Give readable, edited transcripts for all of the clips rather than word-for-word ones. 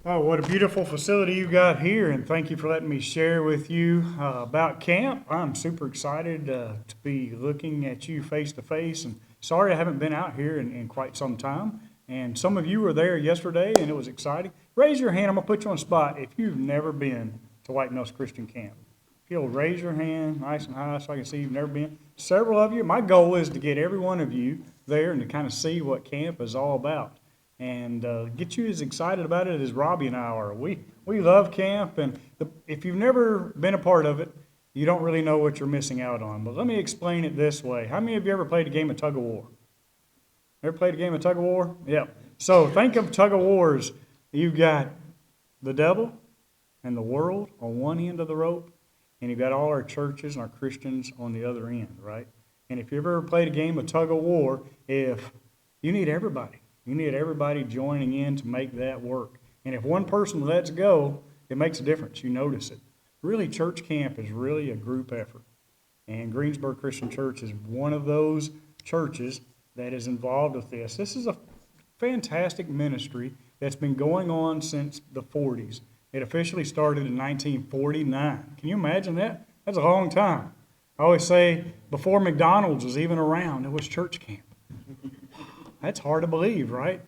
Oh, what a beautiful facility you got here, and thank you for letting me share with you about camp. I'm super excited to be looking at you face to face, and sorry I haven't been out here in quite some time. And some of you were there yesterday, and it was exciting. Raise your hand. I'm gonna put you on the spot if you've never been to White Nose Christian Camp. If you'll raise your hand nice and high so I can see you've never been. Several of you. My goal is to get every one of you there and to kind of see what camp is all about and get you as excited about it as Robbie and I are. We love camp, and if you've never been a part of it, you don't really know what you're missing out on. But let me explain it this way. How many of you ever played a game of tug of war? Ever played a game of tug of war? Yep. So think of tug of wars. You've got the devil and the world on one end of the rope, and you've got all our churches and our Christians on the other end, right? And if you ever played a game of tug of war, if you need everybody. You need everybody joining in to make that work. And if one person lets go, it makes a difference. You notice it. Really, church camp is really a group effort. And Greensburg Christian Church is one of those churches that is involved with this. This is a fantastic ministry that's been going on since the 40s. It officially started in 1949. Can you imagine that? That's a long time. I always say before McDonald's was even around, it was church camp. That's hard to believe, right?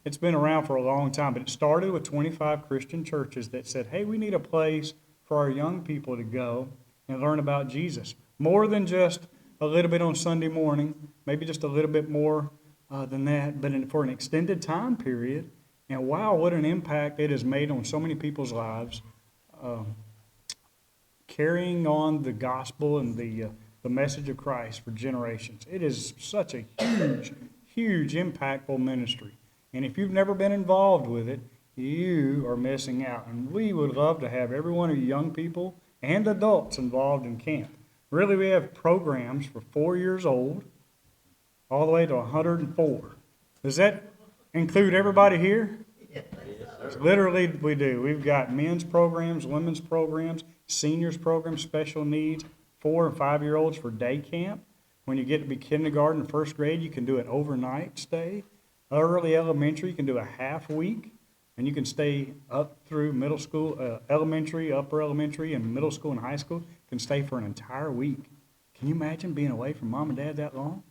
It's been around for a long time, but it started with 25 Christian churches that said, hey, we need a place for our young people to go and learn about Jesus. More than just a little bit on Sunday morning, maybe just a little bit more than that, but for an extended time period. And wow, what an impact it has made on so many people's lives, carrying on the gospel and the message of Christ for generations. It is such a huge, impactful ministry. And if you've never been involved with it, you are missing out. And we would love to have every one of you young people and adults involved in camp. Really, we have programs for 4 years old all the way to 104. Does that include everybody here? Yes, sir. Literally, we do. We've got men's programs, women's programs, seniors programs, special needs, 4 and 5-year-olds for day camp. When you get to be kindergarten, first grade, you can do an overnight stay. Early elementary, you can do a half week, and you can stay up through middle school, elementary, upper elementary, and middle school and high school. You can stay for an entire week. Can you imagine being away from mom and dad that long?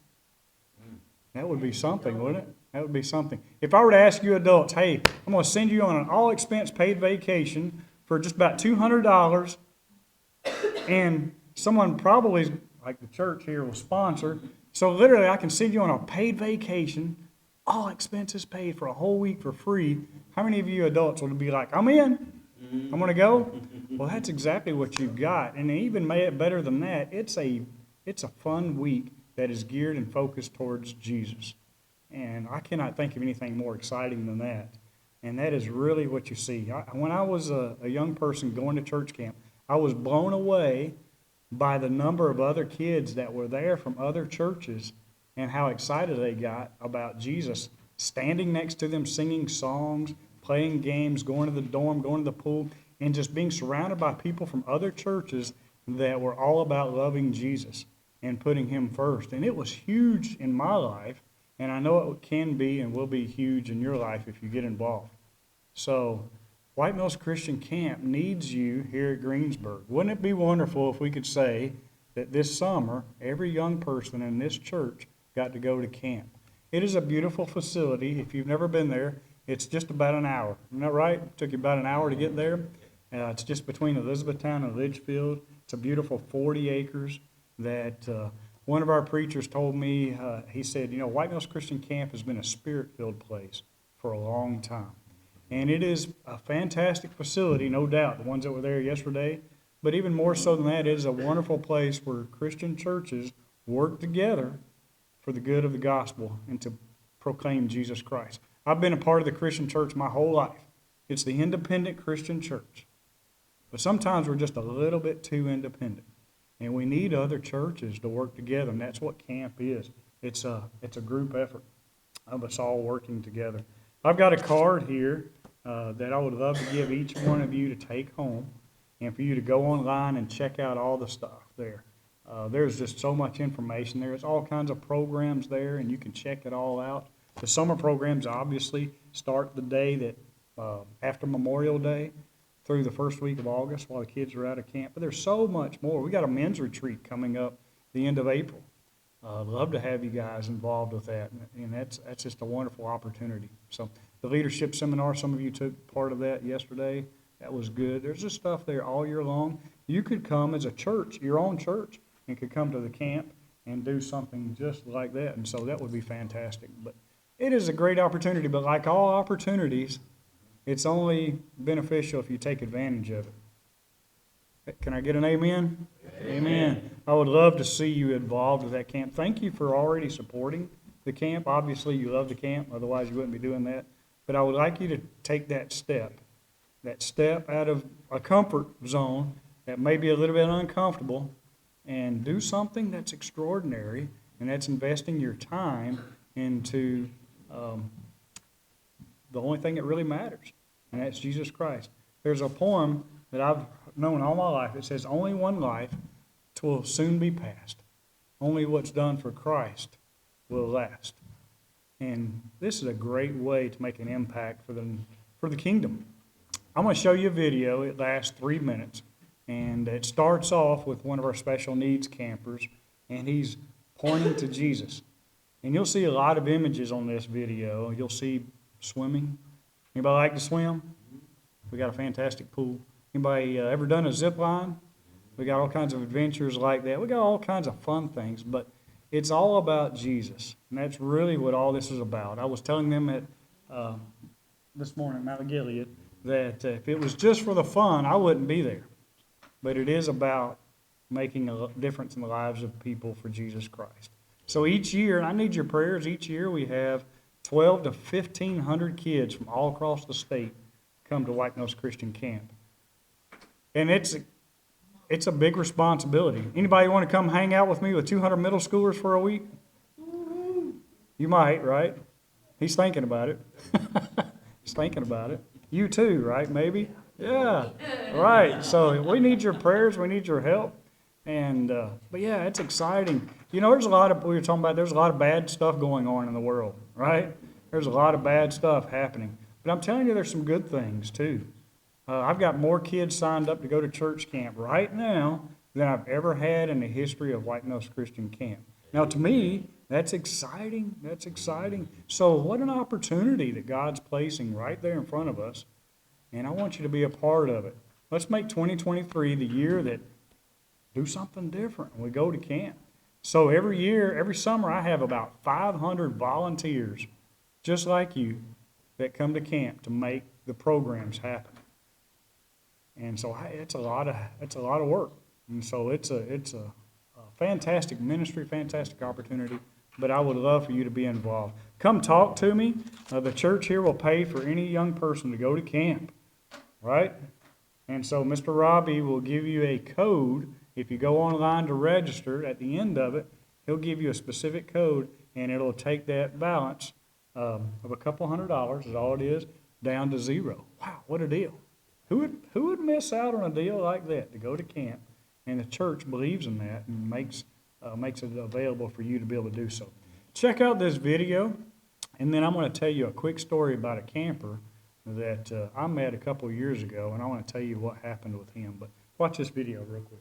That would be something, wouldn't it? That would be something. If I were to ask you adults, hey, I'm going to send you on an all-expense paid vacation for just about $200, and someone probably, like the church here, will sponsor. So literally, I can send you on a paid vacation, all expenses paid for a whole week for free. How many of you adults would be like, I'm in, I'm going to go? Well, that's exactly what you've got. And even made it better than that, it's a fun week that is geared and focused towards Jesus. And I cannot think of anything more exciting than that. And that is really what you see. When I was a young person going to church camp, I was blown away by the number of other kids that were there from other churches and how excited they got about Jesus, standing next to them, singing songs, playing games, going to the dorm, going to the pool, and just being surrounded by people from other churches that were all about loving Jesus and putting him first. And it was huge in my life, and I know it can be and will be huge in your life if you get involved. So White Mills Christian Camp needs you here at Greensburg. Wouldn't it be wonderful if we could say that this summer, every young person in this church got to go to camp? It is a beautiful facility. If you've never been there, it's just about an hour. Isn't that right? It took you about an hour to get there. It's just between Elizabethtown and Litchfield. It's a beautiful 40 acres that one of our preachers told me, he said, you know, White Mills Christian Camp has been a spirit-filled place for a long time. And it is a fantastic facility, no doubt, the ones that were there yesterday. But even more so than that, it is a wonderful place where Christian churches work together for the good of the gospel and to proclaim Jesus Christ. I've been a part of the Christian church my whole life. It's the independent Christian church. But sometimes we're just a little bit too independent. And we need other churches to work together, and that's what camp is. It's a group effort of us all working together. I've got a card here that I would love to give each one of you to take home and for you to go online and check out all the stuff there. There's just so much information there. There's all kinds of programs there, and you can check it all out. The summer programs obviously start the day that after Memorial Day through the first week of August while the kids are out of camp. But there's so much more. We got a men's retreat coming up the end of April. I'd love to have you guys involved with that, and that's just a wonderful opportunity. So the leadership seminar, some of you took part of that yesterday. That was good. There's just stuff there all year long. You could come as a church, your own church, and could come to the camp and do something just like that, and so that would be fantastic. But it is a great opportunity, but like all opportunities, it's only beneficial if you take advantage of it. Can I get an amen? Amen. I would love to see you involved with that camp. Thank you for already supporting the camp. Obviously, you love the camp, otherwise you wouldn't be doing that. But I would like you to take that step out of a comfort zone that may be a little bit uncomfortable, and do something that's extraordinary, and that's investing your time into the only thing that really matters, and that's Jesus Christ. There's a poem that I've known all my life. It says, "Only one life 'twill soon be past. Only what's done for Christ will last." And this is a great way to make an impact for the kingdom. I'm going to show you a video. It lasts 3 minutes. And it starts off with one of our special needs campers, and he's pointing to Jesus. And you'll see a lot of images on this video. You'll see swimming. Anybody like to swim? We got a fantastic pool. Anybody ever done a zip line? We got all kinds of adventures like that. We got all kinds of fun things, but it's all about Jesus. And that's really what all this is about. I was telling them this morning at Mount Gilead that if it was just for the fun, I wouldn't be there. But it is about making a difference in the lives of people for Jesus Christ. So each year, and I need your prayers, each year we have 12 to 1,500 kids from all across the state come to White Nose Christian Camp. And it's a big responsibility. Anybody want to come hang out with me with 200 middle schoolers for a week? You might, right? He's thinking about it. He's thinking about it. You too, right? Maybe? Yeah, right. So we need your prayers. We need your help. And but yeah, it's exciting. You know, there's a lot of, we were talking about, there's a lot of bad stuff going on in the world, right? There's a lot of bad stuff happening. But I'm telling you, there's some good things too. I've got more kids signed up to go to church camp right now than I've ever had in the history of White Nose Christian Camp. Now, to me, that's exciting. That's exciting. So what an opportunity that God's placing right there in front of us. And I want you to be a part of it. Let's make 2023 the year that do something different when we go to camp. So every year, every summer, I have about 500 volunteers, just like you, that come to camp to make the programs happen. And so it's a lot of work. And so it's a fantastic ministry, fantastic opportunity. But I would love for you to be involved. Come talk to me. The church here will pay for any young person to go to camp. Right? And so Mr. Robbie will give you a code. If you go online to register, at the end of it, he'll give you a specific code, and it'll take that balance of a couple $100, is all it is, down to zero. Wow, what a deal. Who would miss out on a deal like that to go to camp? And the church believes in that and makes it available for you to be able to do so. Check out this video, and then I'm going to tell you a quick story about a camper that I met a couple years ago, and I want to tell you what happened with him. But watch this video real quick.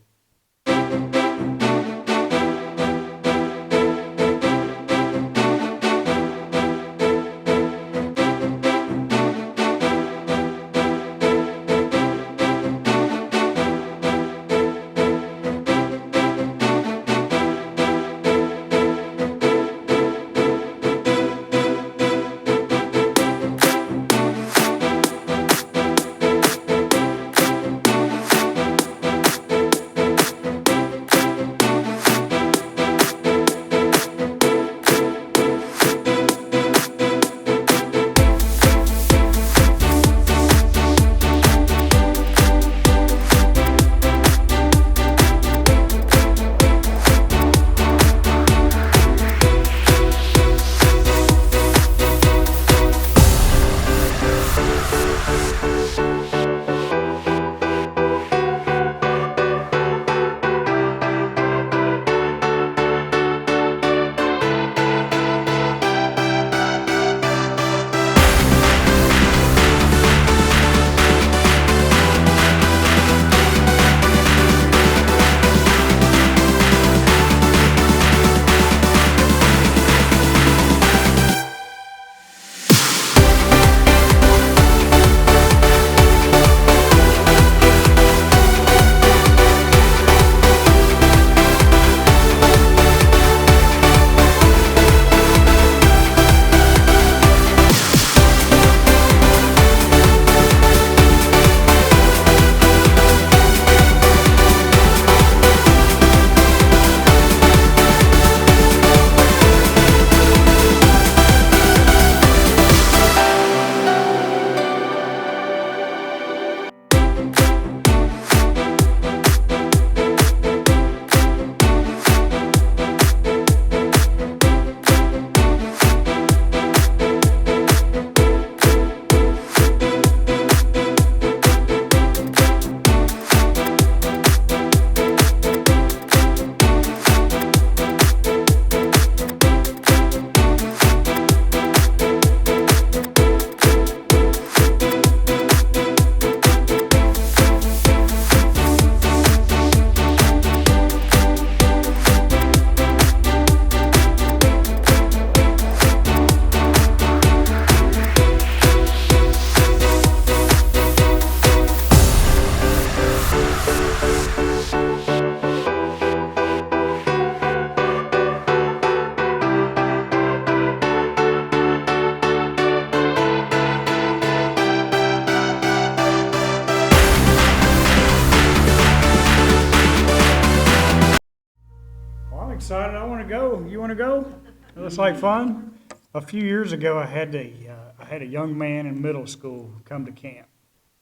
want to go? It looks like fun. A few years ago, I had a young man in middle school come to camp.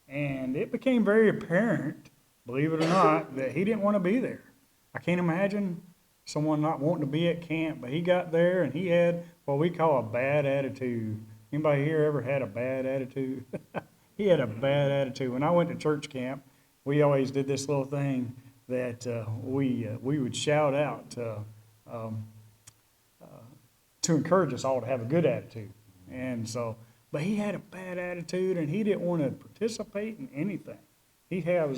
And it became very apparent, believe it or not, that he didn't want to be there. I can't imagine someone not wanting to be at camp, but he got there and he had what we call a bad attitude. Anybody here ever had a bad attitude? He had a bad attitude. When I went to church camp, we always did this little thing that we would shout out to encourage us all to have a good attitude. And so, but he had a bad attitude and he didn't want to participate in anything. He was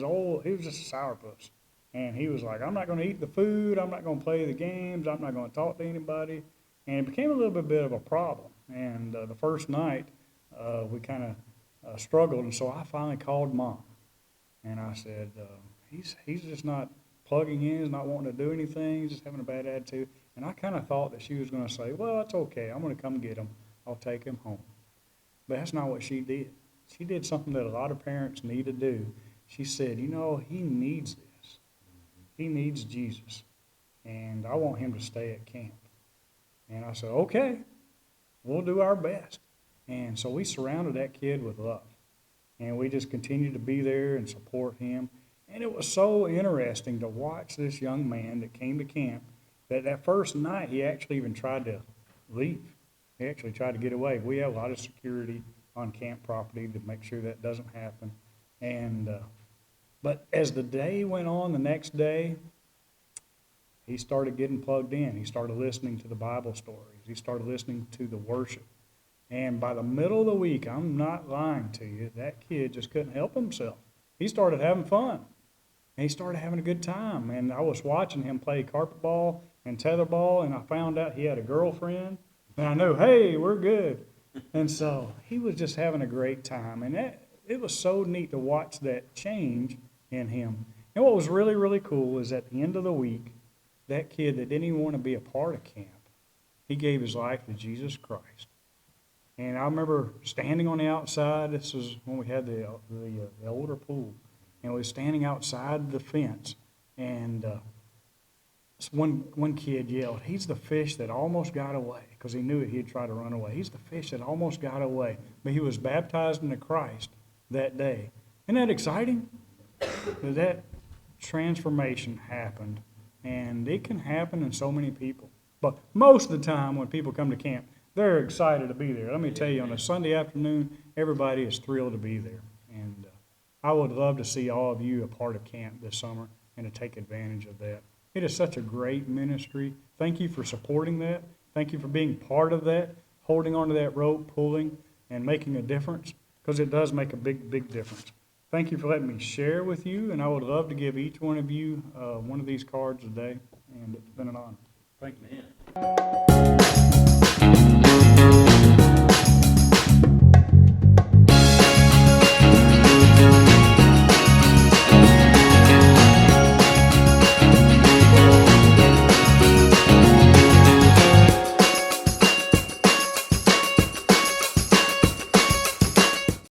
just a sourpuss. And he was like, I'm not going to eat the food, I'm not going to play the games, I'm not going to talk to anybody. And it became a little bit of a problem. And the first night, we kind of struggled, and so I finally called Mom. And I said, he's just not plugging in, he's not wanting to do anything, he's just having a bad attitude. And I kind of thought that she was going to say, well, it's okay, I'm going to come get him, I'll take him home. But that's not what she did. She did something that a lot of parents need to do. She said, you know, he needs this. He needs Jesus. And I want him to stay at camp. And I said, okay, we'll do our best. And so we surrounded that kid with love. And we just continued to be there and support him. And it was so interesting to watch this young man that came to camp, that first night he actually even tried to leave. He actually tried to get away. We have a lot of security on camp property to make sure that doesn't happen. And but as the day went on, the next day, he started getting plugged in. He started listening to the Bible stories. He started listening to the worship. And by the middle of the week, I'm not lying to you, that kid just couldn't help himself. He started having fun. And he started having a good time. And I was watching him play carpet ball and tetherball, and I found out he had a girlfriend. And I knew, hey, we're good. And so he was just having a great time. And it was so neat to watch that change in him. And what was really, really cool is at the end of the week, that kid that didn't even want to be a part of camp, he gave his life to Jesus Christ. And I remember standing on the outside. This was when we had the older pool. And we were standing outside the fence. And one kid yelled, he's the fish that almost got away, because he knew he'd try to run away. He's the fish that almost got away. But he was baptized into Christ that day. Isn't that exciting? That transformation happened. And it can happen in so many people. But most of the time when people come to camp, they're excited to be there. Let me tell you, on a Sunday afternoon, everybody is thrilled to be there. And I would love to see all of you a part of camp this summer and to take advantage of that. It is such a great ministry. Thank you for supporting that. Thank you for being part of that, holding onto that rope, pulling, and making a difference, because it does make a big, big difference. Thank you for letting me share with you, and I would love to give each one of you one of these cards a day, and it's been an honor. Thank you.